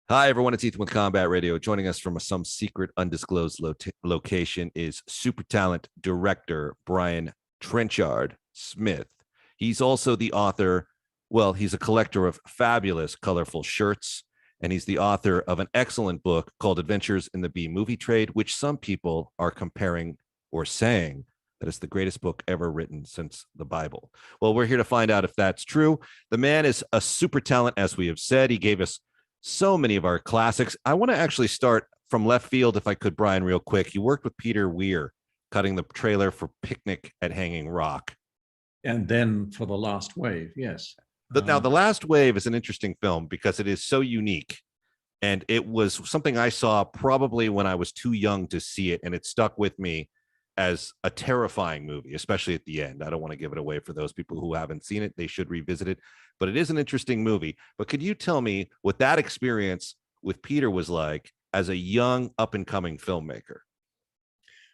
Hi, everyone. It's Ethan with Combat Radio. Joining us from some secret, undisclosed location is super talent director Brian Trenchard-Smith. He's also the author, well, he's a collector of fabulous, colorful shirts, and he's the author of an excellent book called Adventures in the B Movie Trade, which some people are comparing or saying that it's the greatest book ever written since the Bible. Well, we're here to find out if that's true. The man is a super talent, as we have said. He gave us so many of our classics. I want to actually start from left field, if I could, Brian, real quick. You worked with Peter Weir, cutting the trailer for Picnic at Hanging Rock. And then for The Last Wave, yes. But now, The Last Wave is an interesting film because it is so unique. And it was something I saw probably when I was too young to see it, and it stuck with me as a terrifying movie, especially at the end. I don't want to give it away for those people who haven't seen it. They should revisit it, but it is an interesting movie. But could you tell me what that experience with Peter was like as a young up and coming filmmaker?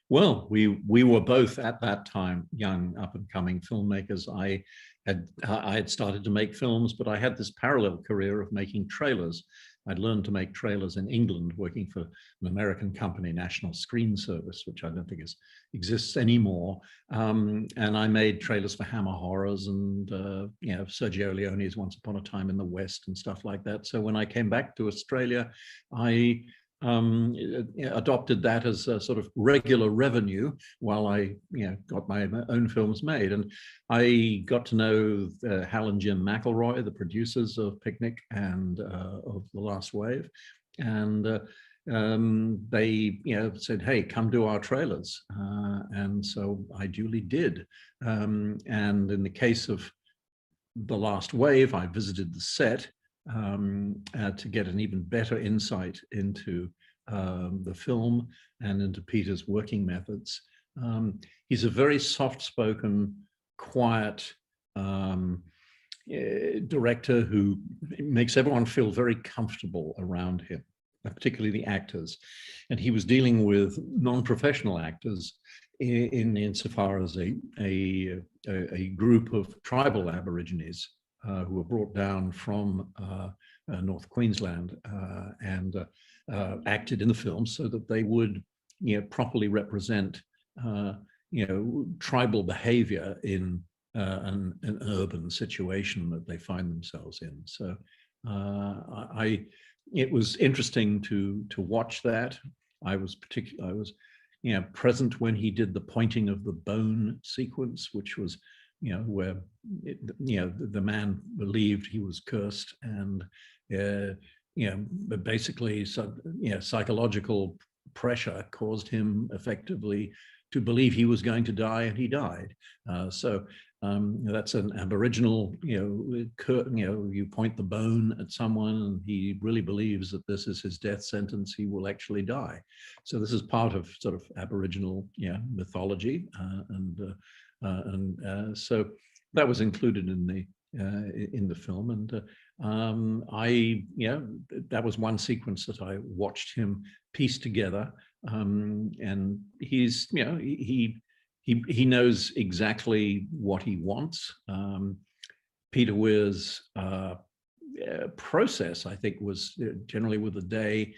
Well, we were both at that time young up and coming filmmakers. I had started to make films, but I had this parallel career of making trailers. I'd learned to make trailers in England, working for an American company, National Screen Service, which I don't think exists anymore. And I made trailers for Hammer Horrors and Sergio Leone's Once Upon a Time in the West and stuff like that. So when I came back to Australia, I adopted that as a sort of regular revenue while I got my own films made. And I got to know Hal and Jim McElroy, the producers of Picnic and of The Last Wave. And they said, hey, come do our trailers. And so I duly did. And in the case of The Last Wave, I visited the set to get an even better insight into the film and into Peter's working methods. He's a very soft-spoken, quiet director who makes everyone feel very comfortable around him, particularly the actors. And he was dealing with non-professional actors insofar as a group of tribal Aborigines who were brought down from North Queensland and acted in the film so that they would properly represent tribal behavior in an urban situation that they find themselves in. So it was interesting to watch that. I was present when he did the pointing of the bone sequence, which was where the man believed he was cursed, and but basically psychological pressure caused him effectively to believe he was going to die, and he died. So that's an Aboriginal, you point the bone at someone and he really believes that this is his death sentence, he will actually die. So this is part of sort of Aboriginal mythology, and so that was included in the film. And that was one sequence that I watched him piece together. And he's, he knows exactly what he wants. Peter Weir's process, I think, was generally with the day,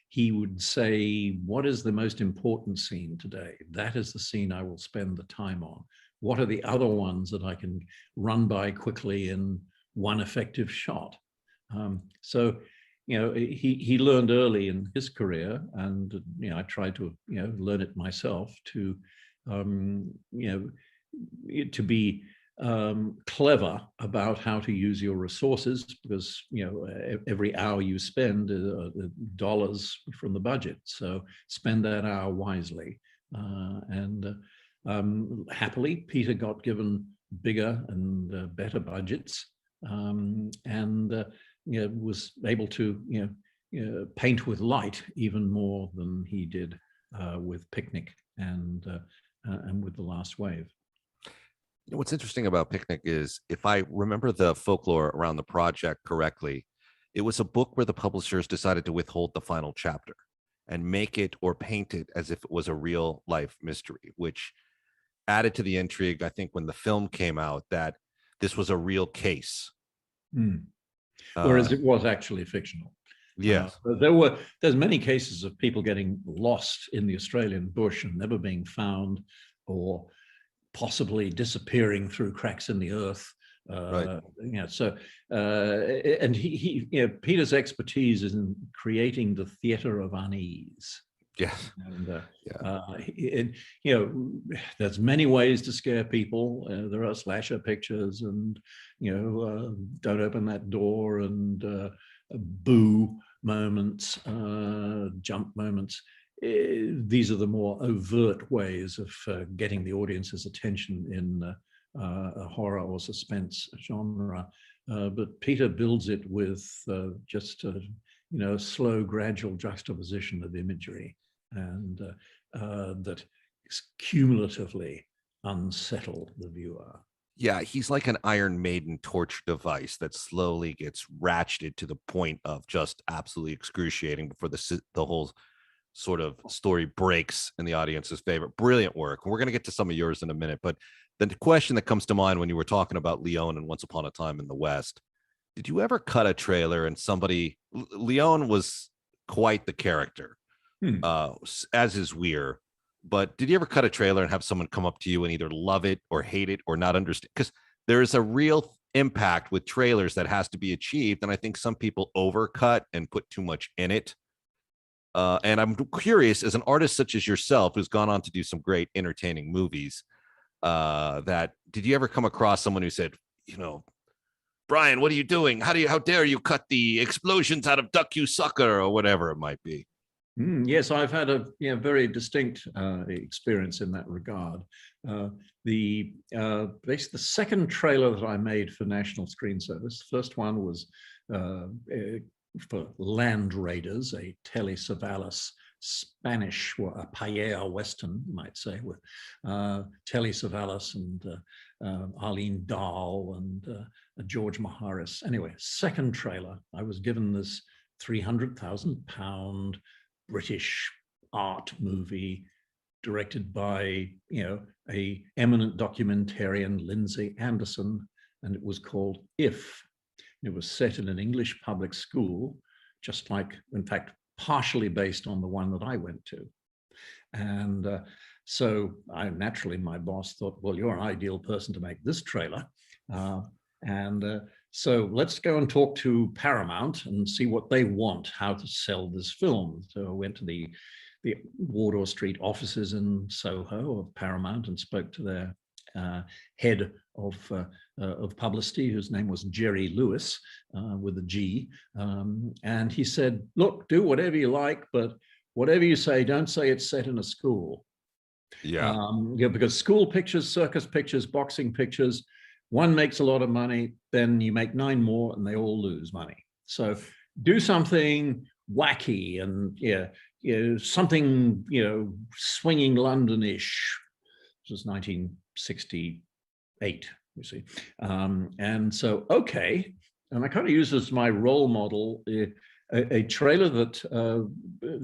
he would say, what is the most important scene today? That is the scene I will spend the time on. What are the other ones that I can run by quickly in one effective shot? So, he learned early in his career, and I tried to learn it myself, to to be clever about how to use your resources, because every hour you spend dollars from the budget. So spend that hour wisely, and happily, Peter got given bigger and better budgets, and was able to paint with light even more than he did with Picnic and with The Last Wave. What's interesting about Picnic is, if I remember the folklore around the project correctly, it was a book where the publishers decided to withhold the final chapter and make it or paint it as if it was a real life mystery, which added to the intrigue, I think, when the film came out, that this was a real case. Whereas it was actually fictional. Yes. There's many cases of people getting lost in the Australian bush and never being found, or possibly disappearing through cracks in the earth. Right. So and he Peter's expertise is in creating the theater of unease. Yes. And there's many ways to scare people. There are slasher pictures, and don't open that door, and boo moments, jump moments. These are the more overt ways of getting the audience's attention in a horror or suspense genre. But Peter builds it with just a slow, gradual juxtaposition of imagery, and that cumulatively unsettle the viewer. Yeah, he's like an Iron Maiden torture device that slowly gets ratcheted to the point of just absolutely excruciating before the whole sort of story breaks in the audience's favor. Brilliant work. We're going to get to some of yours in a minute, but the question that comes to mind when you were talking about Leon and Once Upon a Time in the West, did you ever cut a trailer and Leon was quite the character, as is Weir, but did you ever cut a trailer and have someone come up to you and either love it or hate it or not understand? Because there is a real impact with trailers that has to be achieved, and I think some people overcut and put too much in it. And I'm curious, as an artist such as yourself, who's gone on to do some great entertaining movies, that did you ever come across someone who said, Brian, what are you doing? How dare you cut the explosions out of Duck You Sucker, or whatever it might be? Yes, I've had a very distinct experience in that regard. Basically, the second trailer that I made for National Screen Service, the first one was for Land Raiders, a Telly Savalas Spanish, or a paella Western, you might say, with Telly Savalas and Arlene Dahl and George Maharis. Anyway, second trailer, I was given this £300,000 British art movie directed by, a eminent documentarian, Lindsay Anderson, and it was called If. It was set in an English public school, just like, in fact, partially based on the one that I went to. And so my boss thought, well, you're an ideal person to make this trailer. So let's go and talk to Paramount and see what they want, how to sell this film. So I went to the Wardour Street offices in Soho of Paramount and spoke to their head of publicity, whose name was Jerry Lewis, with a G. And he said, look, do whatever you like, but whatever you say, don't say it's set in a school. Yeah. Because school pictures, circus pictures, boxing pictures, one makes a lot of money, then you make 9 more and they all lose money. So do something wacky and something, swinging London-ish. This was 1968, you see. And so, okay. And I kind of use as my role model a trailer that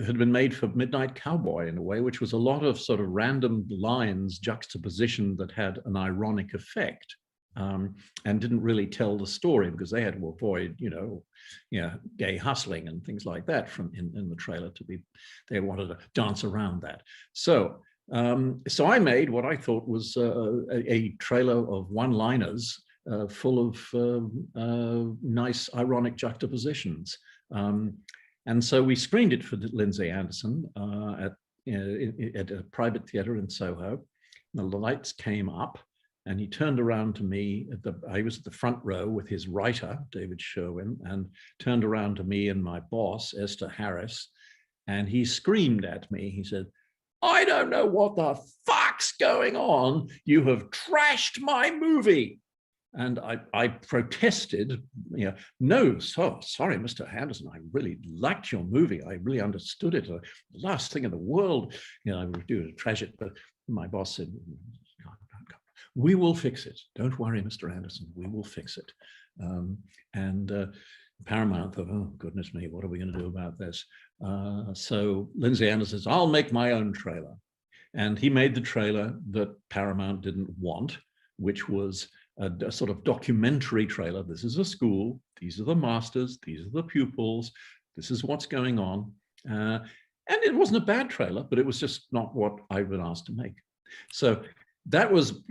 had been made for Midnight Cowboy in a way, which was a lot of sort of random lines juxtaposition that had an ironic effect. And didn't really tell the story because they had to avoid, gay hustling and things like that in the trailer they wanted to dance around that. So I made what I thought was a trailer of one-liners full of nice ironic juxtapositions. And so we screened it for Lindsay Anderson at a private theater in Soho. The lights came up. And he turned around to me, I was at the front row with his writer, David Sherwin, and turned around to me and my boss, Esther Harris, and he screamed at me. He said, I don't know what the fuck's going on. You have trashed my movie. And I protested, no, sorry, Mr. Henderson, I really liked your movie. I really understood it. The last thing in the world, I would do to trash it. But my boss said, we will fix it. Don't worry, Mr. Anderson, we will fix it. Paramount thought, oh, goodness me, what are we going to do about this? So Lindsay Anderson says, I'll make my own trailer. And he made the trailer that Paramount didn't want, which was a sort of documentary trailer. This is a school. These are the masters. These are the pupils. This is what's going on. And it wasn't a bad trailer, but it was just not what I'd been asked to make. So that was,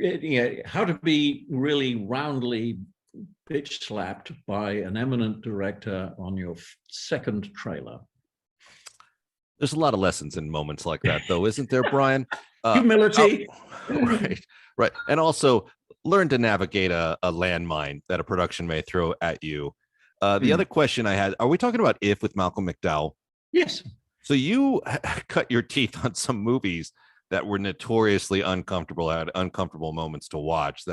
how to be really roundly bitch slapped by an eminent director on your second trailer. There's a lot of lessons in moments like that, though, isn't there, Brian? Humility. Right. And also learn to navigate a landmine that a production may throw at you. The other question I had, are we talking about If with Malcolm McDowell? Yes. So you cut your teeth on some movies that were notoriously uncomfortable, had uncomfortable moments to watch.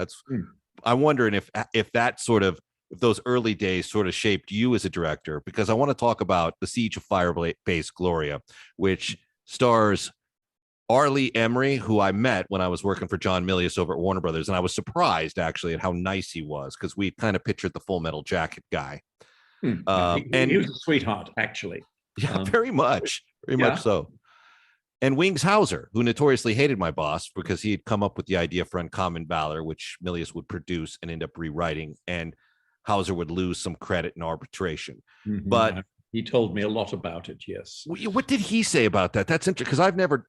I'm wondering if that sort of, if those early days sort of shaped you as a director, because I want to talk about The Siege of Firebase, Gloria, which stars Arlie Emery, who I met when I was working for John Milius over at Warner Brothers. And I was surprised actually at how nice he was, because we kind of pictured the Full Metal Jacket guy. He was a sweetheart, actually. Yeah, very much so. And Wings Hauser, who notoriously hated my boss because he had come up with the idea for Uncommon Valor, which Milius would produce and end up rewriting, and Hauser would lose some credit in arbitration. But he told me a lot about it. Yes. What did he say about that? That's interesting, because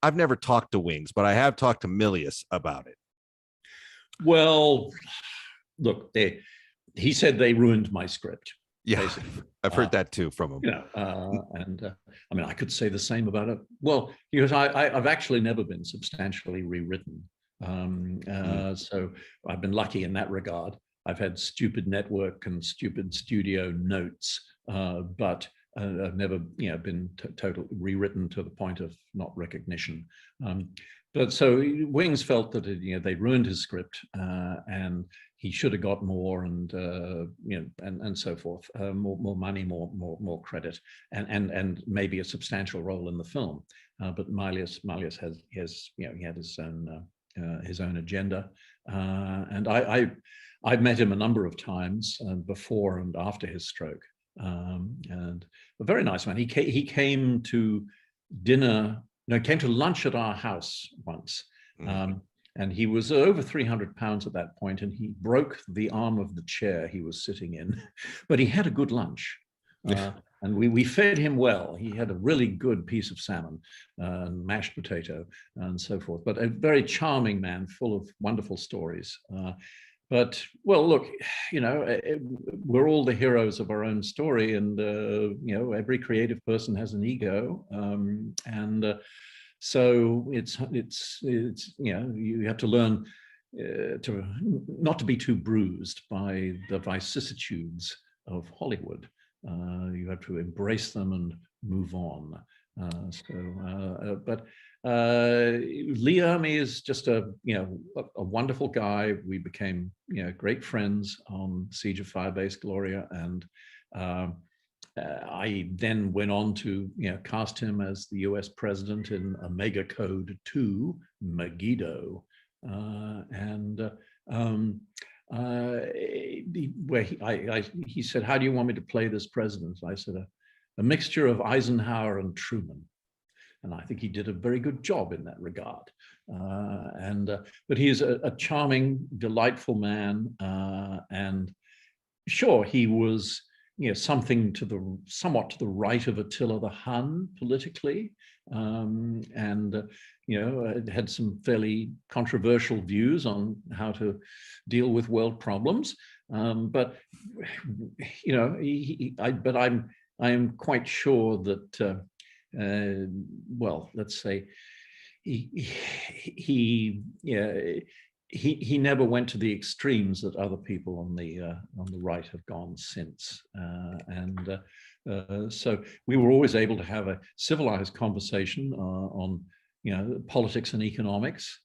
I've never talked to Wings, but I have talked to Milius about it. Well, look, he said they ruined my script. Yeah, basically. I've heard that too from him. I mean, I could say the same about it. Well, because I've actually never been substantially rewritten. So I've been lucky in that regard. I've had stupid network and stupid studio notes, but I've never, been totally rewritten to the point of not recognition. But so Wings felt that they ruined his script, and he should have got more, and and so forth, more money, more credit, and maybe a substantial role in the film. But Milius has he had his own agenda, and I've met him a number of times before and after his stroke, and a very nice man. He came to dinner. No, came to lunch at our house once, and he was over 300 pounds at that point, and he broke the arm of the chair he was sitting in, but he had a good lunch, and we fed him well. He had a really good piece of salmon and mashed potato and so forth, but a very charming man, full of wonderful stories. But, well, look, we're all the heroes of our own story, and, every creative person has an ego. So it's you have to learn to not to be too bruised by the vicissitudes of Hollywood. You have to embrace them and move on. But Lee Ermey is just a wonderful guy. We became great friends on Siege of Firebase, Gloria, and I then went on to cast him as the U.S. president in Omega Code 2, Megiddo, he said, "How do you want me to play this president?" I said, "A mixture of Eisenhower and Truman." And I think he did a very good job in that regard. But he is a charming, delightful man. And sure, he was something somewhat to the right of Attila the Hun politically. Had some fairly controversial views on how to deal with world problems. But I am quite sure that let's say he never went to the extremes that other people on the right have gone since, so we were always able to have a civilized conversation on politics and economics,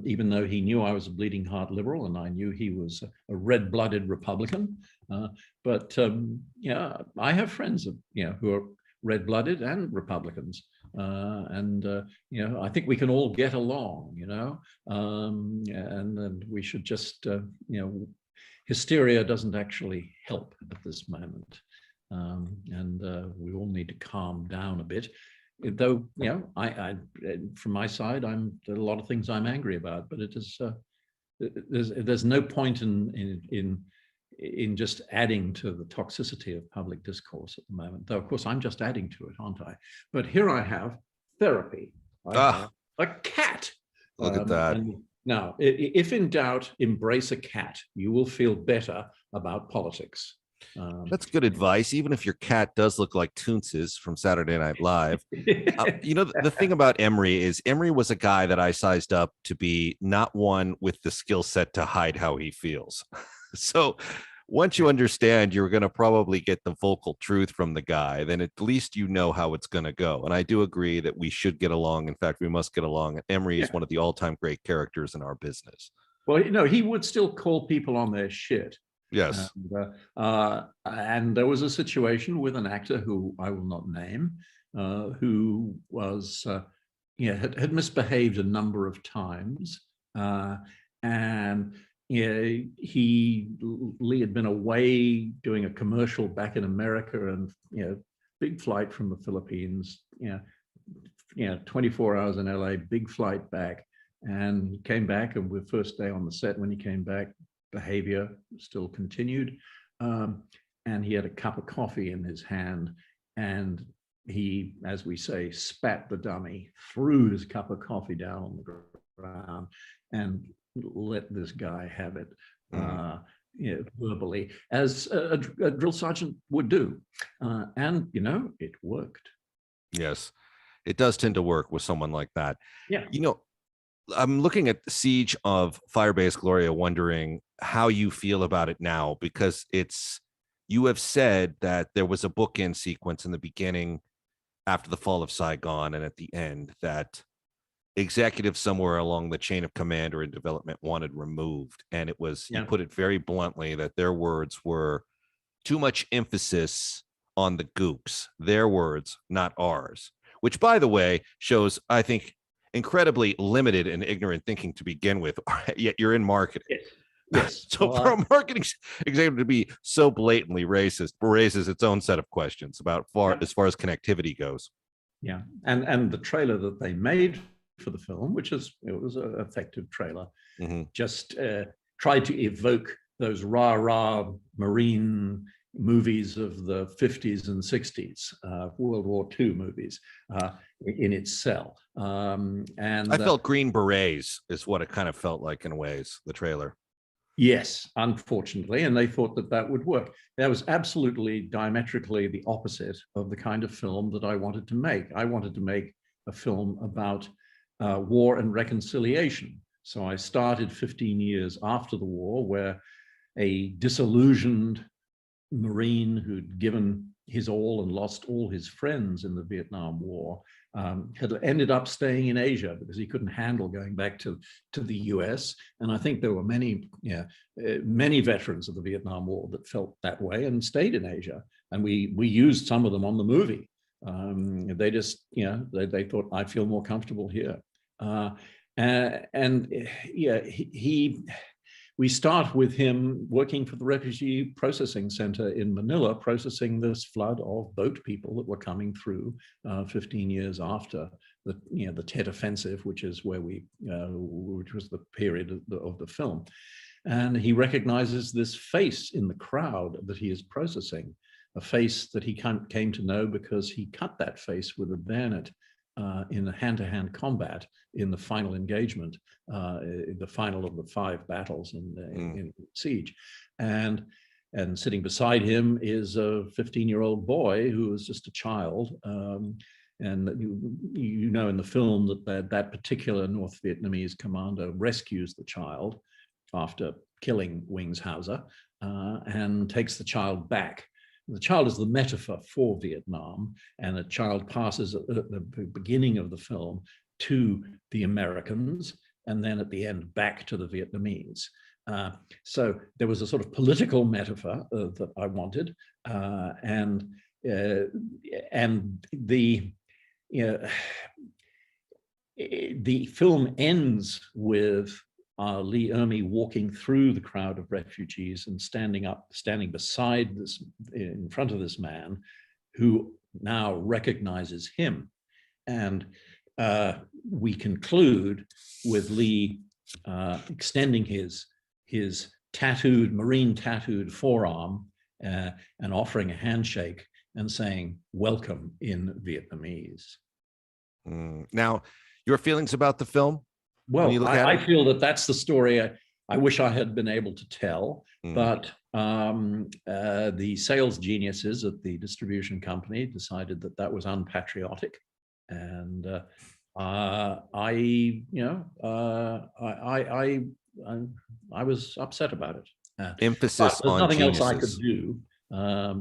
even though he knew I was a bleeding heart liberal and I knew he was a red-blooded Republican. But I have friends who are red-blooded and Republicans, I think we can all get along, and we should just, hysteria doesn't actually help at this moment, we all need to calm down a bit. Though, I from my side, there are a lot of things I'm angry about, but it is there's no point in in just adding to the toxicity of public discourse at the moment. Though, of course, I'm just adding to it, aren't I? But here I have therapy. I have a cat. Look at that. And now, if in doubt, embrace a cat. You will feel better about politics. That's good advice, even if your cat does look like Toonces from Saturday Night Live. You know, the thing about Emery is Emery was a guy that I sized up to be not one with the skill set to hide how he feels. So once you understand you're going to probably get the vocal truth from the guy, then at least you know how it's going to go. And I do agree that we should get along. In fact, we must get along. Emery is one of the all-time great characters in our business. Well, you know, he would still call people on their shit. Yes. And there was a situation with an actor who I will not name, who was, had misbehaved a number of times. And Lee had been away doing a commercial back in America, and big flight from the Philippines, 24 hours in LA, big flight back. And he came back, and the first day on the set when he came back, behavior still continued, and he had a cup of coffee in his hand, and he, as we say, spat the dummy, threw his cup of coffee down on the ground, and let this guy have it verbally, as a drill sergeant would do, and it worked. Yes, it does tend to work with someone like that. Yeah. I'm looking at the Siege of Firebase, Gloria, wondering how you feel about it now, because you have said that there was a bookend sequence in the beginning after the fall of Saigon and at the end that executives somewhere along the chain of command or in development wanted removed. And it was, you put it very bluntly, that their words were too much emphasis on the gooks, their words, not ours, which, by the way, shows, I think, incredibly limited and ignorant thinking to begin with, yet you're in marketing. Yes. So for a marketing executive to be so blatantly racist raises its own set of questions about as far as connectivity goes. Yeah, and the trailer that they made for the film, it was an effective trailer, just tried to evoke those rah-rah Marine movies of the 50s and 60s, World War II movies in itself. And I felt Green Berets is what it kind of felt like in ways, the trailer. Yes, unfortunately, and they thought that would work. That was absolutely diametrically the opposite of the kind of film that I wanted to make. I wanted to make a film about war and reconciliation. So I started 15 years after the war, where a disillusioned Marine who'd given his all and lost all his friends in the Vietnam War had ended up staying in Asia because he couldn't handle going back to the US. And I think there were many veterans of the Vietnam War that felt that way and stayed in Asia. And we used some of them on the movie. They just, they thought, I feel more comfortable here. We start with him working for the Refugee Processing Center in Manila, processing this flood of boat people that were coming through 15 years after the Tet Offensive, which is where which was the period of the film. And he recognizes this face in the crowd that he is processing, a face that he came to know because he cut that face with a bayonet in a hand-to-hand combat in the final engagement, the final of the 5 battles in Siege. And sitting beside him is a 15-year-old boy who was just a child. And you know in the film that particular North Vietnamese commander rescues the child after killing Wings Hauser and takes the child back. The child is the metaphor for Vietnam, and the child passes at the beginning of the film to the Americans, and then at the end back to the Vietnamese. So there was a sort of political metaphor that I wanted, and the film ends with Lee Ermey walking through the crowd of refugees and standing beside this, in front of this man who now recognizes him. And we conclude with Lee extending his marine tattooed forearm and offering a handshake and saying, "Welcome" in Vietnamese. Now, your feelings about the film? Well, I feel that that's the story I wish I had been able to tell, but the sales geniuses at the distribution company decided that that was unpatriotic, and I was upset about it. Emphasis there's on nothing geniuses. else I could do.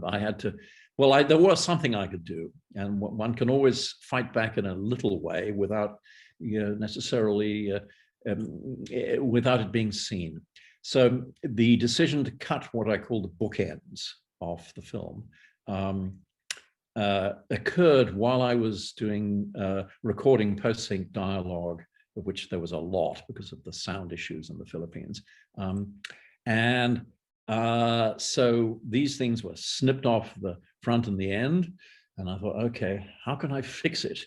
I had to. Well, there was something I could do, and one can always fight back in a little way without, necessarily without it being seen. So the decision to cut what I call the bookends off the film occurred while I was doing recording post-sync dialogue, of which there was a lot because of the sound issues in the Philippines. So these things were snipped off the front and the end. And I thought, okay, how can I fix it?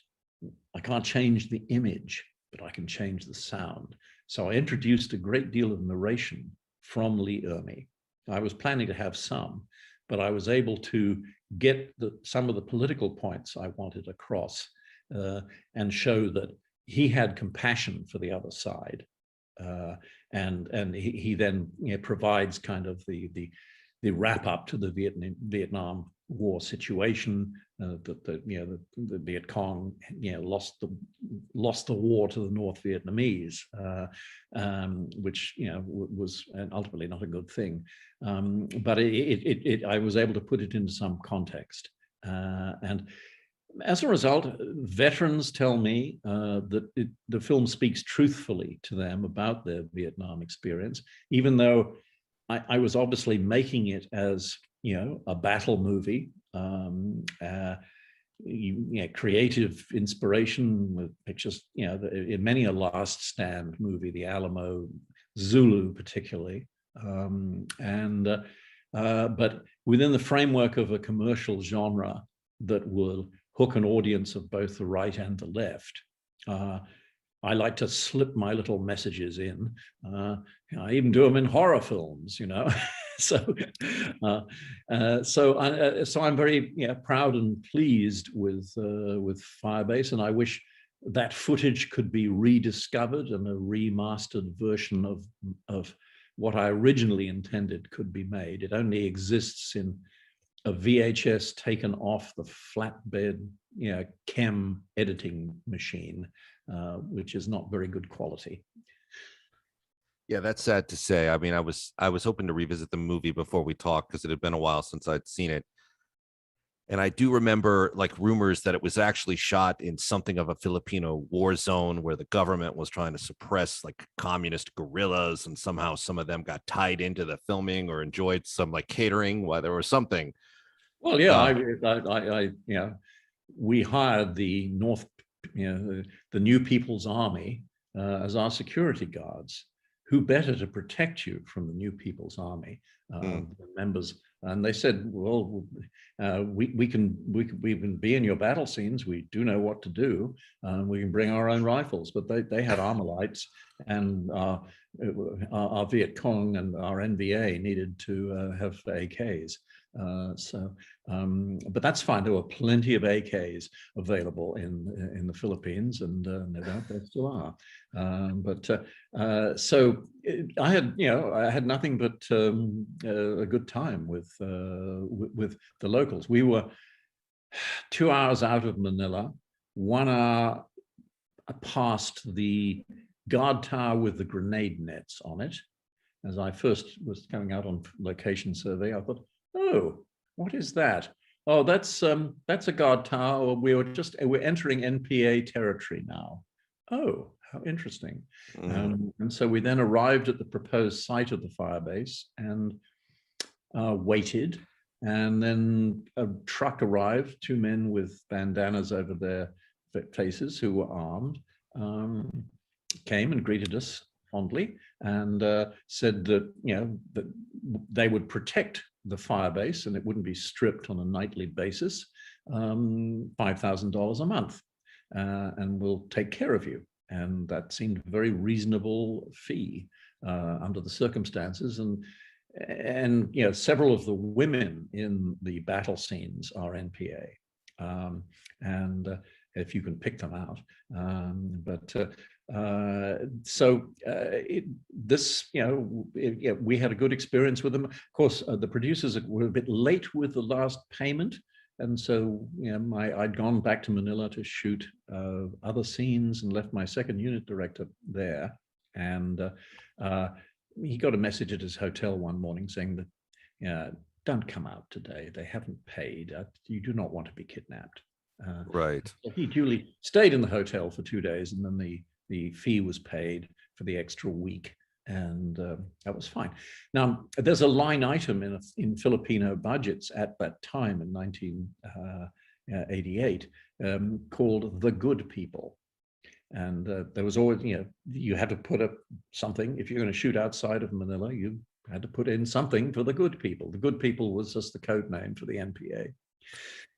I can't change the image, but I can change the sound. So I introduced a great deal of narration from Lee Ermey. I was planning to have some, but I was able to get some of the political points I wanted across and show that he had compassion for the other side. And he then provides kind of the wrap up to the Vietnam War situation. That the Viet Cong lost the war to the North Vietnamese, which was ultimately not a good thing. But I was able to put it into some context, and as a result, veterans tell me that the film speaks truthfully to them about their Vietnam experience, even though I was obviously making it as a battle movie, creative inspiration with pictures, in many a Last Stand movie, The Alamo, Zulu particularly, but within the framework of a commercial genre that will hook an audience of both the right and the left. I like to slip my little messages in. I even do them in horror films, So I'm very proud and pleased with Firebase, and I wish that footage could be rediscovered and a remastered version of what I originally intended could be made. It only exists in a VHS taken off the flatbed, chem editing machine, which is not very good quality. Yeah, that's sad to say. I mean, I was hoping to revisit the movie before we talked because it had been a while since I'd seen it. And I do remember like rumors that it was actually shot in something of a Filipino war zone where the government was trying to suppress like communist guerrillas, and somehow some of them got tied into the filming or enjoyed some like catering while there was something. Well, yeah, we hired the the New People's Army as our security guards. Who better to protect you from the New People's Army members? And they said, well, we can be in your battle scenes. We do know what to do. We can bring our own rifles. But they had Armalites, and our Viet Cong and our NVA needed to have AKs. But that's fine. There were plenty of AKs available in the Philippines, and no doubt there still are. So I had nothing but a good time with the locals. We were 2 hours out of Manila, 1 hour past the guard tower with the grenade nets on it. As I first was coming out on location survey, I thought, oh, what is that? Oh, that's a guard tower. We're entering NPA territory now. Oh, how interesting. And so we then arrived at the proposed site of the Firebase and waited. And then a truck arrived, 2 men with bandanas over their faces who were armed, came and greeted us fondly and said that, that they would protect the Firebase and it wouldn't be stripped on a nightly basis, $5,000 a month, and we'll take care of you. And that seemed a very reasonable fee. under the circumstances. And you know, several of the women in the battle scenes are NPA, and if you can pick them out. We had a good experience with them. Of course, the producers were a bit late with the last payment. And so, you know, I'd gone back to Manila to shoot other scenes and left my second unit director there. And he got a message at his hotel one morning saying that, don't come out today. They haven't paid. You do not want to be kidnapped. Right. So he duly stayed in the hotel for 2 days, and then the fee was paid for the extra week. And that was fine. Now, there's a line item in Filipino budgets at that time in 1988 called The Good People. And there was always, you know, you had to put up something. If you're going to shoot outside of Manila, you had to put in something for the good people. The good people was just the code name for the NPA.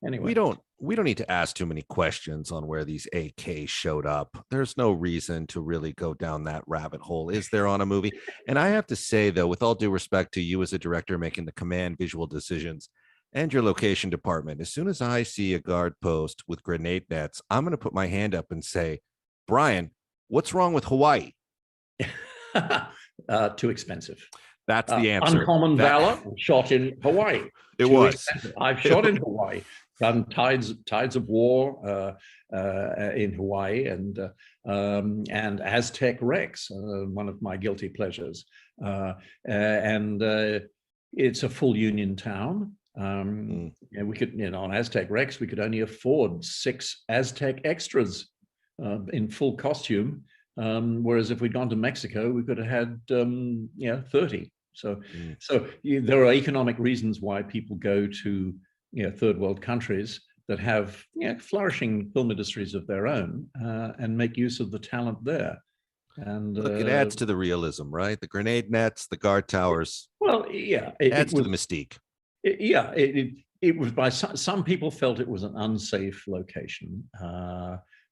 Anyway, we don't need to ask too many questions on where these AKs showed up. There's no reason to really go down that rabbit hole, is there, on a movie? And I have to say, though, with all due respect to you as a director making the command visual decisions and your location department, as soon as I see a guard post with grenade nets, I'm going to put my hand up and say, Brian, what's wrong with Hawaii? Too expenve. That's the answer. Uncommon valor, shot in Hawaii. It was. Expensive. I've shot in Hawaii, done tides of war in Hawaii, and Aztec Rex, one of my guilty pleasures. It's a full union town. And we could, you know, on Aztec Rex, we could only afford 6 Aztec extras in full costume. Whereas if we'd gone to Mexico, we could have had 30. So there are economic reasons why people go to third world countries that have flourishing film industries of their own and make use of the talent there. And look, it adds to the realism, right? The grenade nets, the guard towers. Well, yeah, it adds to the mystique. It was by some people felt it was an unsafe location,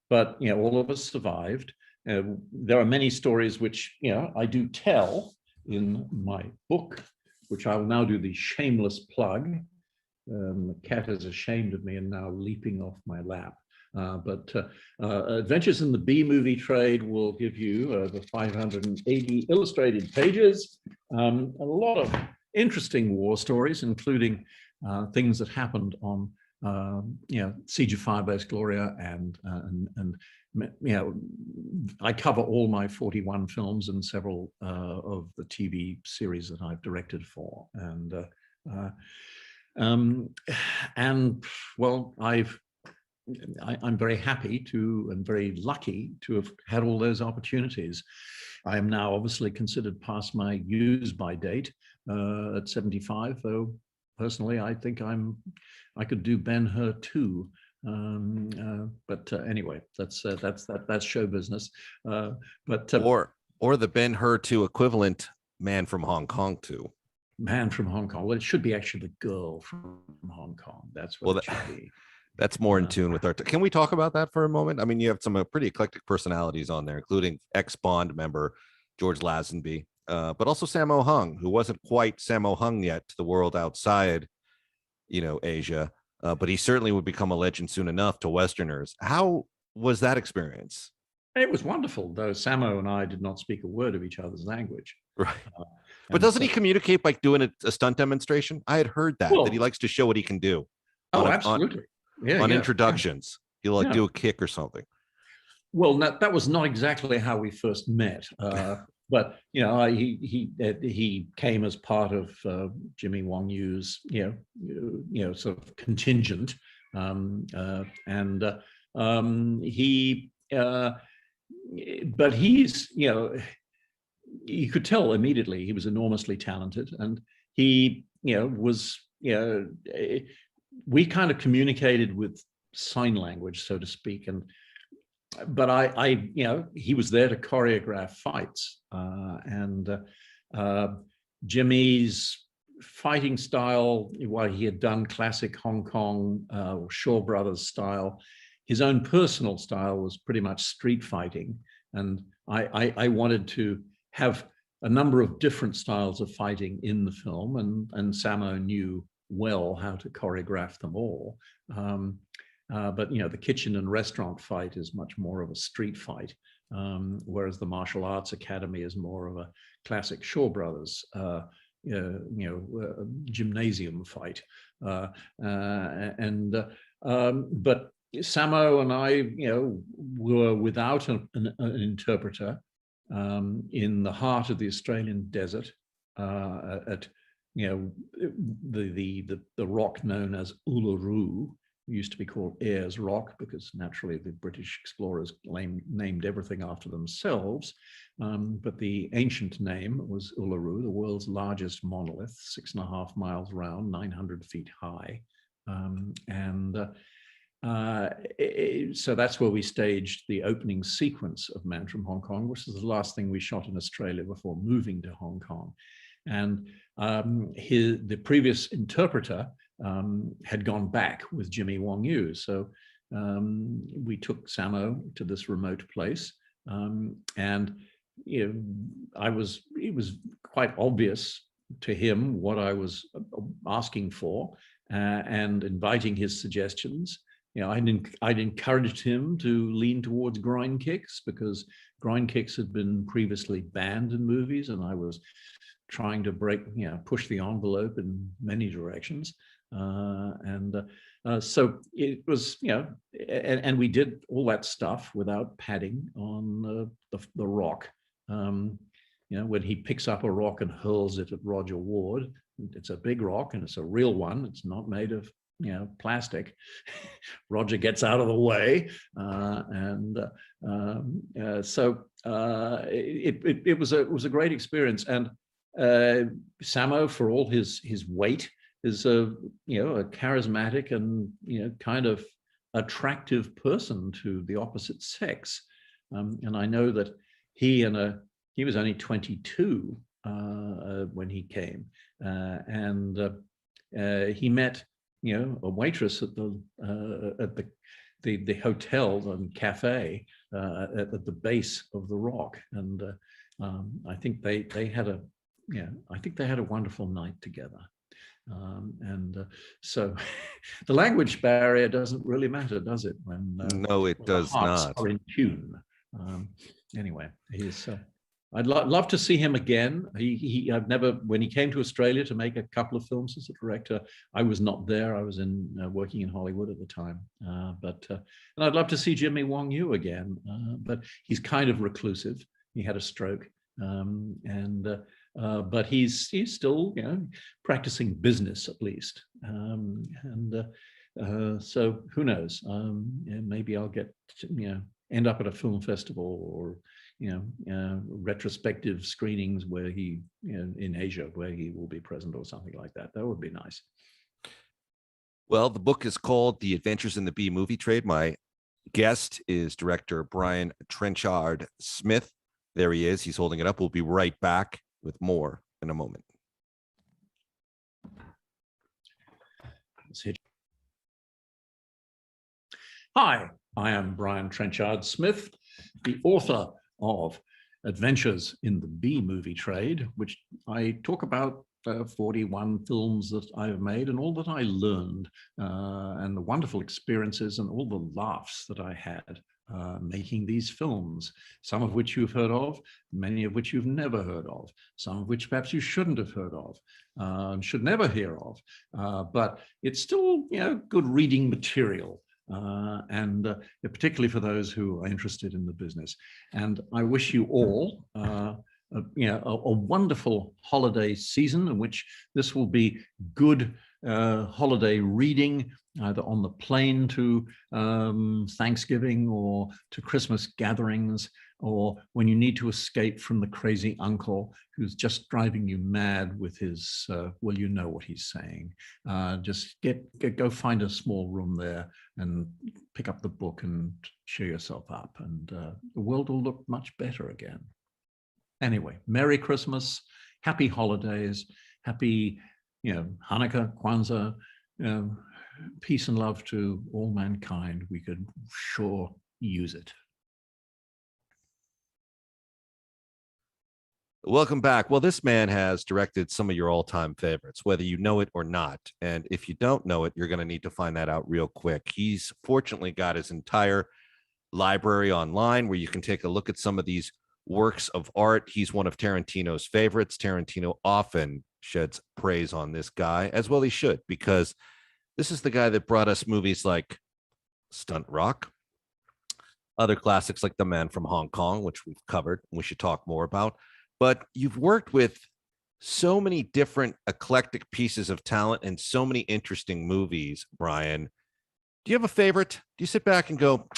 but all of us survived. There are many stories which I do tell in my book, which I will now do the shameless plug. The cat is ashamed of me and now leaping off my lap. But Adventures in the B-Movie Trade will give you the 580 illustrated pages, a lot of interesting war stories, including things that happened on Siege of Firebase, Gloria, and I cover all my 41 films and several of the TV series that I've directed for, and well, I'm very happy to and very lucky to have had all those opportunities. I am now obviously considered past my use-by date at 75, though personally I think I could do Ben-Hur too. But anyway, that's show business. Or the Ben-Hur 2 equivalent, Man from Hong Kong 2. Man from Hong Kong. Well, it should be actually the Girl from Hong Kong. That's what it should be. That's more in tune with our. Can we talk about that for a moment? I mean, you have some pretty eclectic personalities on there, including ex-Bond member George Lazenby, but also Sammo Hung, who wasn't quite Sammo Hung yet to the world outside, Asia. But he certainly would become a legend soon enough to Westerners. How was that experience? It was wonderful, though Sammo and I did not speak a word of each other's language. Right. But doesn't he communicate by doing a stunt demonstration? I had heard that he likes to show what he can do. Absolutely. On introductions. He'll do a kick or something. Well, that was not exactly how we first met. But he came as part of Jimmy Wong Yu's sort of contingent, but he's you could tell immediately he was enormously talented, and he was we kind of communicated with sign language, so to speak, but he was there to choreograph fights, and Jimmy's fighting style, while he had done classic Hong Kong or Shaw Brothers style, his own personal style was pretty much street fighting. And I wanted to have a number of different styles of fighting in the film, and Samo knew well how to choreograph them all. But the kitchen and restaurant fight is much more of a street fight, whereas the Martial Arts Academy is more of a classic Shaw Brothers gymnasium fight. But Samo and I, were without an interpreter in the heart of the Australian desert at the rock known as Uluru. Used to be called Ayers Rock because naturally the British explorers named everything after themselves. But the ancient name was Uluru, the world's largest monolith, 6.5 miles round, 900 feet high. So that's where we staged the opening sequence of Man from Hong Kong, which is the last thing we shot in Australia before moving to Hong Kong. And the previous interpreter had gone back with Jimmy Wong Yu. So we took Samo to this remote place. And it was quite obvious to him what I was asking for and inviting his suggestions. I'd encouraged him to lean towards groin kicks because groin kicks had been previously banned in movies, and I was trying to push the envelope in many directions. So it was, and we did all that stuff without padding on the rock. When he picks up a rock and hurls it at Roger Ward, it's a big rock and it's a real one. It's not made of plastic. Roger gets out of the way, so it was a great experience. And Samo, for all his weight, is a charismatic and kind of attractive person to the opposite sex. And I know that he was only 22 when he came, and he met a waitress at the hotel and cafe at the base of the rock, and I think they had a wonderful night together. So the language barrier doesn't really matter, does it? No, it does not. Are in tune. Anyway, I'd love to see him again. When he came to Australia to make a couple of films as a director, I was not there. I was working in Hollywood at the time. And I'd love to see Jimmy Wong Yu again, but he's kind of reclusive. He had a stroke, but he's still practicing business at least. So who knows? Maybe I'll get end up at a film festival or retrospective screenings where he in Asia where he will be present or something like that. That would be nice. Well, the book is called The Adventures in the B Movie Trade. My guest is director Brian Trenchard-Smith. There he is. He's holding it up. We'll be right back with more in a moment. Hi, I am Brian Trenchard-Smith, the author of Adventures in the B Movie Trade, which I talk about 41 films that I've made and all that I learned and the wonderful experiences and all the laughs that I had making these films, some of which you've heard of, many of which you've never heard of, some of which perhaps you shouldn't have heard of, should never hear of, but it's still good reading material. And particularly for those who are interested in the business. And I wish you all a wonderful holiday season in which this will be good holiday reading, either on the plane to Thanksgiving or to Christmas gatherings, or when you need to escape from the crazy uncle who's just driving you mad with his, well, you know what he's saying. Just go find a small room there and pick up the book and cheer yourself up, and the world will look much better again. Anyway, Merry Christmas, Happy Holidays, Happy, Hanukkah, Kwanzaa, peace and love to all mankind. We could sure use it. Welcome back. Well, this man has directed some of your all-time favorites, whether you know it or not. And if you don't know it, you're going to need to find that out real quick. He's fortunately got his entire library online where you can take a look at some of these works of art. He's one of Tarantino's favorites. Tarantino often sheds praise on this guy, as well he should, because this is the guy that brought us movies like Stunt Rock, other classics like The Man from Hong Kong, which we've covered and we should talk more about. But you've worked with so many different eclectic pieces of talent and so many interesting movies, Brian. Do you have a favorite? Do you sit back and go,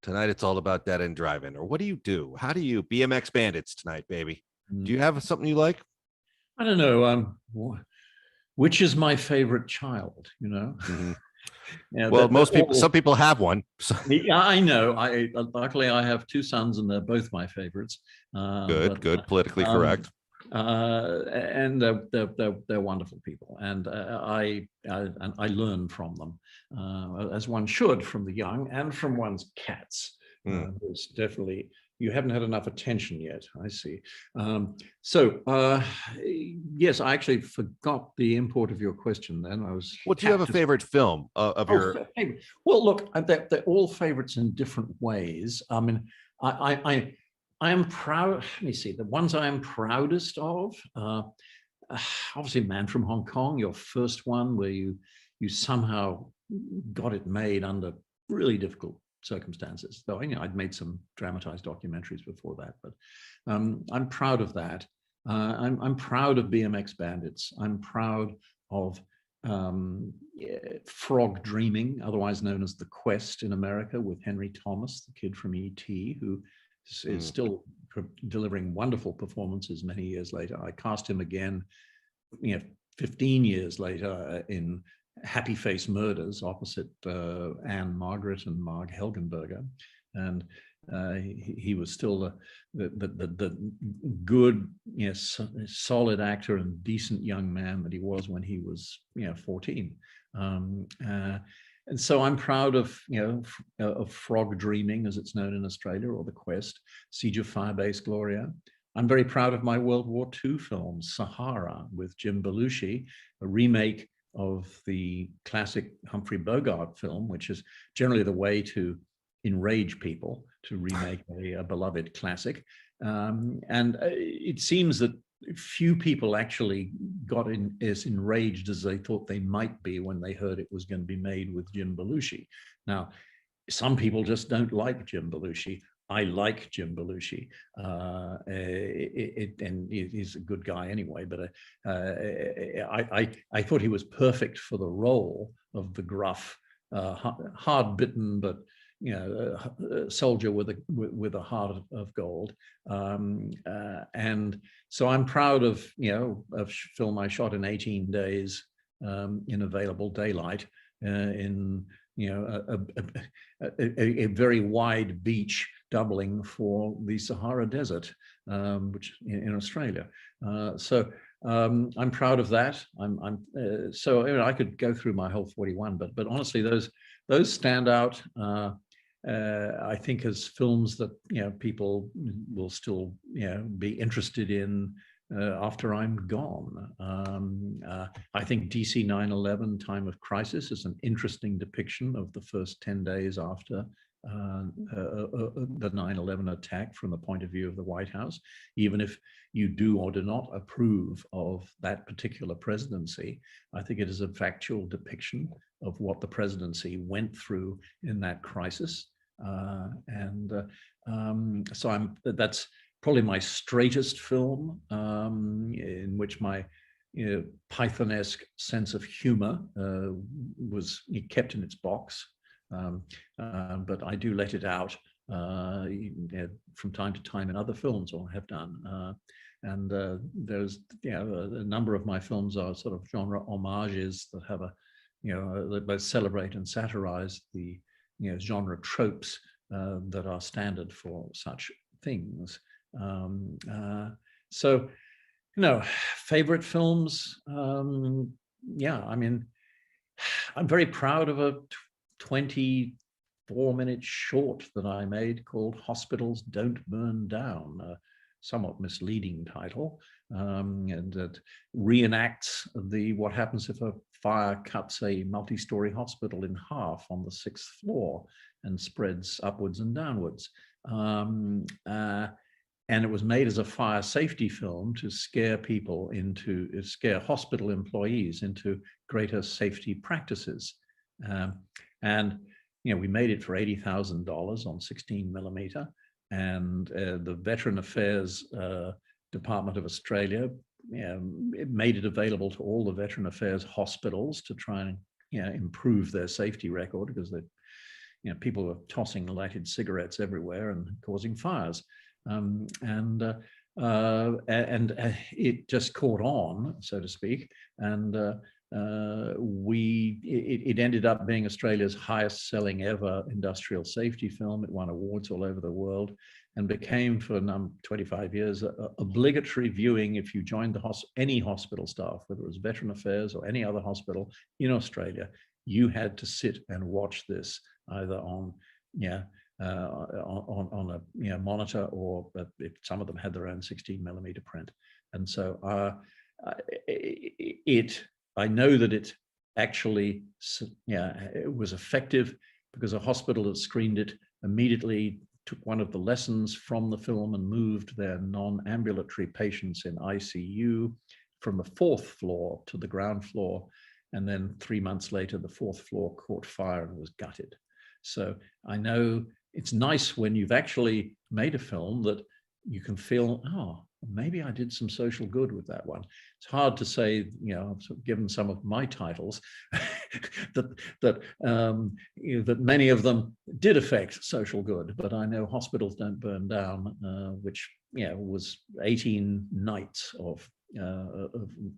tonight it's all about dead end driving? Or what do you do? How do you BMX Bandits tonight, baby? Do you have something you like? I don't know. Which is my favorite child? Mm-hmm. Yeah, Well, most people, some people have one. So. Yeah, I know. Luckily I have two sons, and they're both my favorites. Good, politically correct. And they're wonderful people, and I learn from them, as one should, from the young and from one's cats. There's definitely, you haven't had enough attention yet, I see. Yes, I actually forgot the import of your question then. What do you have a favorite film of your? Favorite. Well, look, they're all favorites in different ways. I mean, I am proud. Let me see. The ones I am proudest of, obviously, Man from Hong Kong, your first one, where you somehow got it made under really difficult circumstances. Though I'd made some dramatized documentaries before that, but I'm proud of that. I'm proud of BMX Bandits. I'm proud of Frog Dreaming, otherwise known as The Quest in America, with Henry Thomas, the kid from E.T., who is still delivering wonderful performances many years later. I cast him again, 15 years later in Happy Face Murders opposite Anne Margaret and Marg Helgenberger, and he was still the good, solid actor and decent young man that he was when he was 14. And so I'm proud of Frog Dreaming, as it's known in Australia, or The Quest, Siege of Firebase, Gloria. I'm very proud of my World War II film, Sahara, with Jim Belushi, a remake of the classic Humphrey Bogart film, which is generally the way to enrage people, to remake a beloved classic. And it seems that few people actually got as enraged as they thought they might be when they heard it was going to be made with Jim Belushi. Now, some people just don't like Jim Belushi. I like Jim Belushi, and he's a good guy anyway. But I thought he was perfect for the role of the gruff, hard-bitten, but soldier with a heart of gold. And so I'm proud of a film I shot in 18 days in available daylight in a very wide beach, doubling for the Sahara Desert, which in Australia. So I'm proud of that. So I could go through my whole 41, but honestly, those stand out. I think as films that people will still be interested in after I'm gone. I think DC 9/11, Time of Crisis, is an interesting depiction of the first 10 days after the 9/11 attack from the point of view of the White House. Even if you do or do not approve of that particular presidency, I think it is a factual depiction of what the presidency went through in that crisis. So that's probably my straightest film, in which my Python-esque sense of humor was kept in its box. But I do let it out from time to time in other films, or have done. And there's a number of my films are sort of genre homages that have that both celebrate and satirize the genre tropes that are standard for such things. So, favorite films. I mean, I'm very proud of a 24-minute short that I made called Hospitals Don't Burn Down, somewhat misleading title, and that reenacts what happens if a fire cuts a multi-story hospital in half on the 6th floor and spreads upwards and downwards. And it was made as a fire safety film to scare hospital employees into greater safety practices. And we made it for $80,000 on 16 millimeter. And the Veteran Affairs Department of Australia it made it available to all the Veteran Affairs hospitals to try and improve their safety record, because people were tossing lighted cigarettes everywhere and causing fires. And it just caught on, so to speak, and it ended up being Australia's highest selling ever industrial safety film. It won awards all over the world and became, for 25 years, obligatory viewing if you joined any hospital staff, whether it was Veteran Affairs or any other hospital in Australia. You had to sit and watch this either on a monitor, or some of them had their own 16 millimeter print. And so I know that it actually it was effective, because a hospital that screened it immediately took one of the lessons from the film and moved their non-ambulatory patients in ICU from the 4th floor to the ground floor. And then 3 months later, the 4th floor caught fire and was gutted. So I know it's nice when you've actually made a film that you can feel, oh, maybe I did some social good with that one. It's hard to say, given some of my titles, that many of them did affect social good. But I know Hospitals Don't Burn Down, which was 18 nights of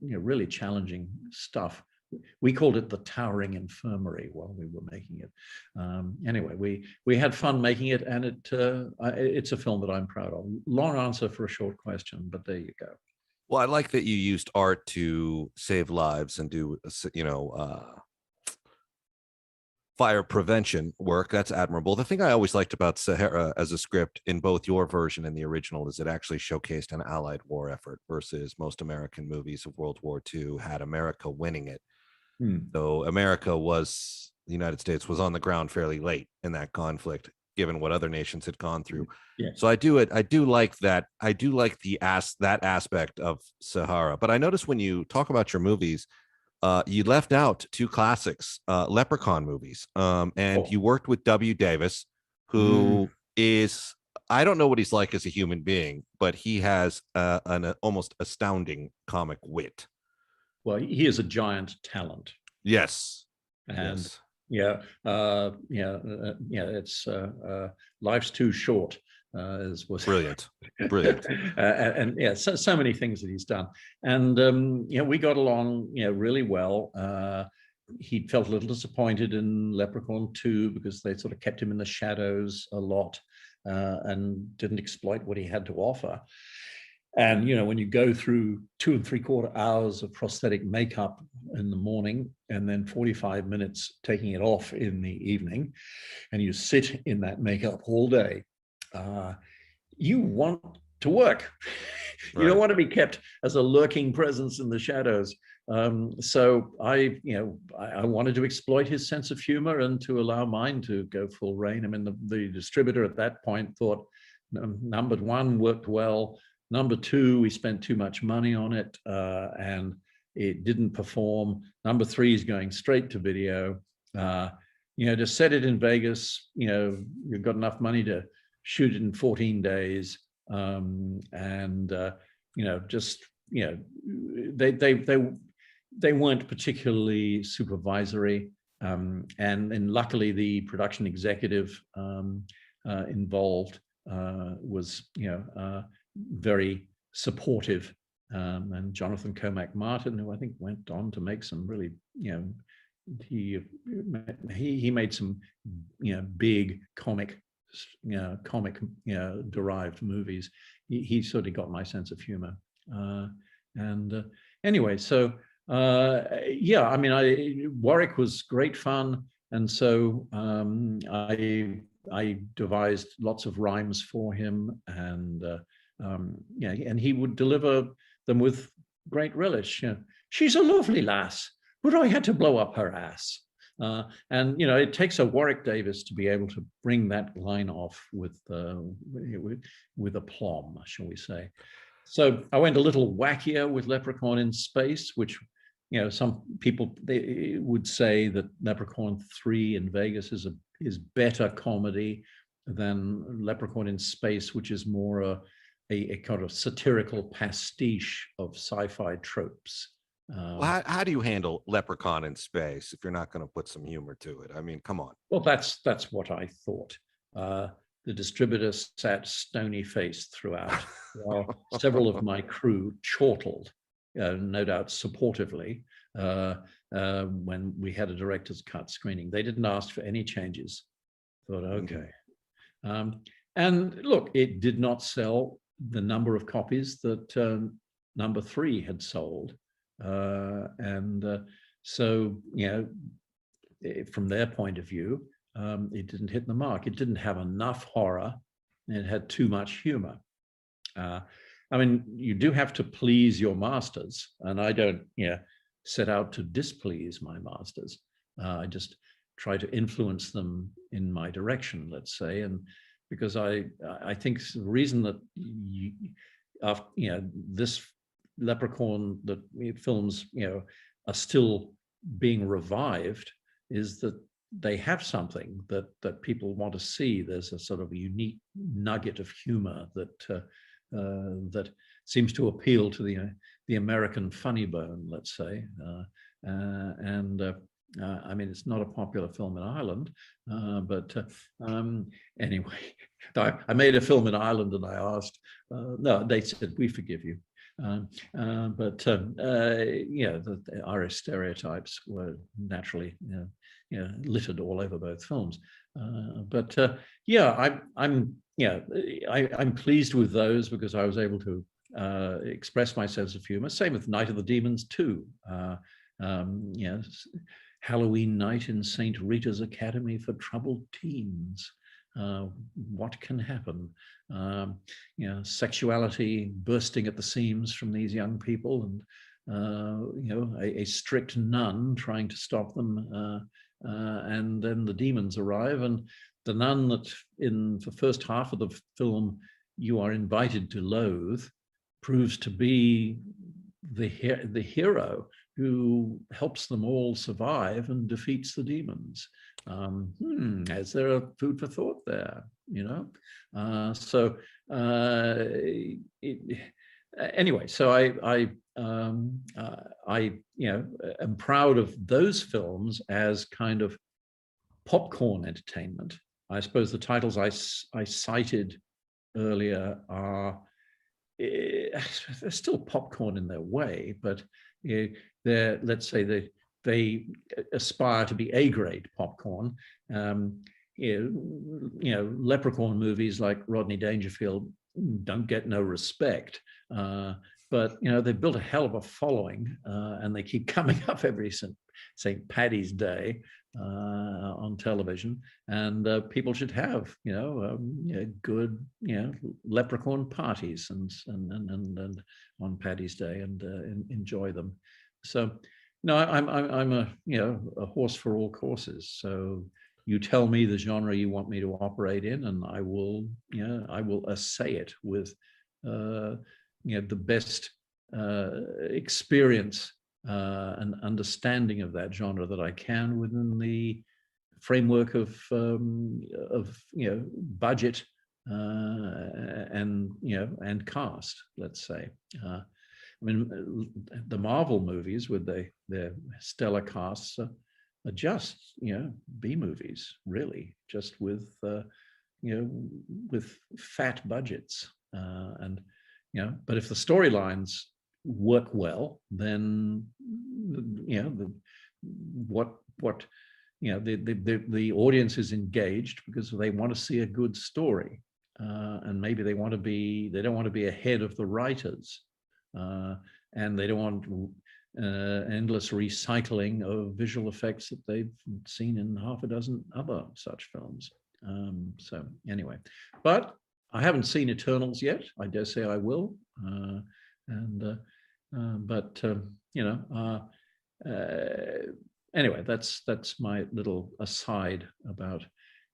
really challenging stuff. We called it the Towering Infirmary while we were making it. Anyway, we had fun making it, and it's a film that I'm proud of. Long answer for a short question, but there you go. Well, I like that you used art to save lives and do, fire prevention work. That's admirable. The thing I always liked about Sahara as a script in both your version and the original is it actually showcased an Allied war effort, versus most American movies of World War II had America winning it. So the United States was on the ground fairly late in that conflict, given what other nations had gone through. Yeah. So I do like that. I do like that aspect of Sahara. But I noticed when you talk about your movies, you left out 2 classics, Leprechaun movies. And you worked with W. Davis, who is, I don't know what he's like as a human being, but he has an almost astounding comic wit. Well, he is a giant talent. Yes. And yes. It's life's too short. Was brilliant. And so many things that he's done. And we got along really well. He felt a little disappointed in Leprechaun 2 because they sort of kept him in the shadows a lot and didn't exploit what he had to offer. And, when you go through 2 3/4 hours of prosthetic makeup in the morning and then 45 minutes taking it off in the evening, and you sit in that makeup all day, you want to work. You don't want to be kept as a lurking presence in the shadows. So I wanted to exploit his sense of humor and to allow mine to go full rein. I mean, the distributor at that point thought number 1 worked well. Number 2, we spent too much money on it and it didn't perform. Number 3 is going straight to video. To set it in Vegas, you've got enough money to shoot it in 14 days. They weren't particularly supervisory. And luckily the production executive involved was, very supportive, and Jonathan Cormac Martin, who I think went on to make some really, he made some, big comic derived movies. He sort of got my sense of humor. Anyway, so Warwick was great fun, and so I devised lots of rhymes for him, and Yeah, and he would deliver them with great relish. She's a lovely lass, but I had to blow up her ass. And it takes a Warwick Davis to be able to bring that line off with aplomb, shall we say. So I went a little wackier with Leprechaun in Space, which some people they would say that Leprechaun 3 in Vegas is better comedy than Leprechaun in Space, which is more a kind of satirical pastiche of sci-fi tropes. Well, how do you handle Leprechaun in Space if you're not going to put some humor to it? I mean, come on. Well, that's what I thought. The distributor sat stony-faced throughout, while several of my crew chortled, no doubt supportively, when we had a director's cut screening. They didn't ask for any changes. Thought, okay. And look, it did not sell the number of copies that number 3 had sold. So, from their point of view, it didn't hit the mark. It didn't have enough horror, and it had too much humor. I mean, you do have to please your masters, and I don't set out to displease my masters. I just try to influence them in my direction, let's say, and because I think the reason that this Leprechaun that films are still being revived is that they have something that people want to see. There's a sort of a unique nugget of humor that seems to appeal to the American funny bone, let's say. I mean, it's not a popular film in Ireland, but anyway, I made a film in Ireland and I asked, no, they said, we forgive you. The Irish stereotypes were naturally littered all over both films. I'm pleased with those because I was able to express my sense of humor. Same with Night of the Demons 2. Halloween night in St. Rita's Academy for Troubled Teens. What can happen? Sexuality bursting at the seams from these young people, and a strict nun trying to stop them, and then the demons arrive, and the nun that in the first half of the film you are invited to loathe proves to be the hero who helps them all survive and defeats the demons. Is there a food for thought there? Anyway, so I am proud of those films as kind of popcorn entertainment. I suppose the titles I cited earlier are they're still popcorn in their way, but they're, let's say, they aspire to be A-grade popcorn. Leprechaun movies like Rodney Dangerfield don't get no respect, but they've built a hell of a following, and they keep coming up every St. Paddy's Day on television, and people should have good leprechaun parties and on Paddy's Day and enjoy them. So no, I'm a horse for all courses. So you tell me the genre you want me to operate in, and I will essay it with the best experience and understanding of that genre that I can within the framework of budget and cast, let's say. I mean, the Marvel movies with their stellar casts are just B movies, really, just with fat budgets, but if the storylines work well, then the audience is engaged because they want to see a good story, and maybe they don't want to be ahead of the writers, and they don't want endless recycling of visual effects that they've seen in half a dozen other such films. So anyway, but I haven't seen Eternals yet. I dare say I will. Anyway, that's my little aside about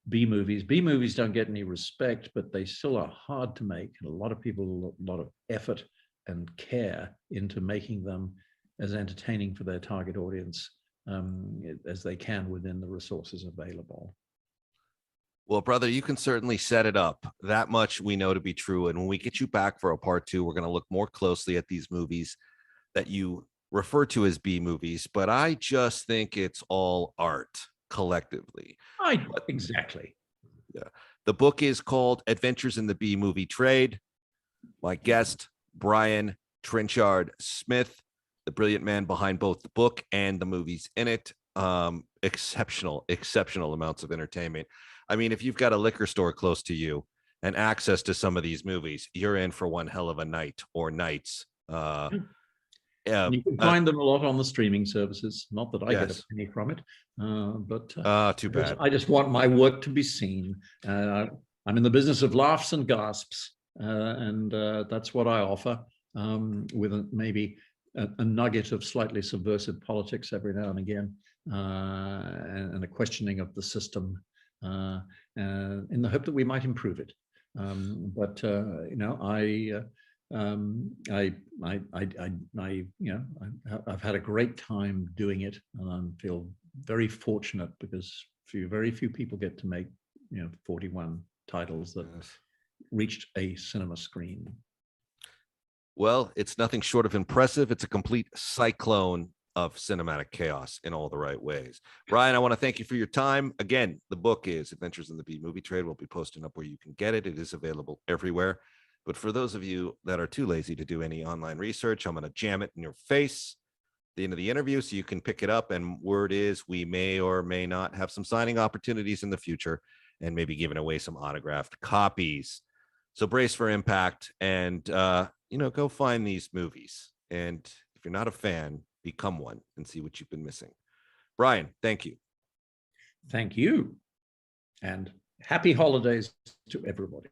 B movies. B movies don't get any respect, but they still are hard to make. And a lot of people, a lot of effort and care into making them as entertaining for their target audience as they can within the resources available. Well, brother, you can certainly set it up. That much we know to be true. And when we get you back for a part 2, we're going to look more closely at these movies that you refer to as B movies. But I just think it's all art collectively. Exactly. Yeah. The book is called Adventures in the B Movie Trade. My guest, Brian Trenchard-Smith, the brilliant man behind both the book and the movies in it. Exceptional amounts of entertainment. I mean, if you've got a liquor store close to you and access to some of these movies, you're in for one hell of a night or nights. You can find them a lot on the streaming services. Not that I get a penny from it, but too bad. I just want my work to be seen. I'm in the business of laughs and gasps, and that's what I offer, with maybe a nugget of slightly subversive politics every now and again, and a questioning of the system, in the hope that we might improve it. I've had a great time doing it, and I feel very fortunate because very few people get to make 41 titles that reached a cinema screen. Well, it's nothing short of impressive. It's a complete cyclone of cinematic chaos in all the right ways. Brian, I want to thank you for your time. Again, the book is Adventures in the B Movie Trade. We'll be posting up where you can get it. It is available everywhere. But for those of you that are too lazy to do any online research, I'm going to jam it in your face at the end of the interview so you can pick it up. And word is we may or may not have some signing opportunities in the future and maybe giving away some autographed copies. So brace for impact and, go find these movies. And if you're not a fan, become one and see what you've been missing. Brian, thank you. Thank you. And happy holidays to everybody.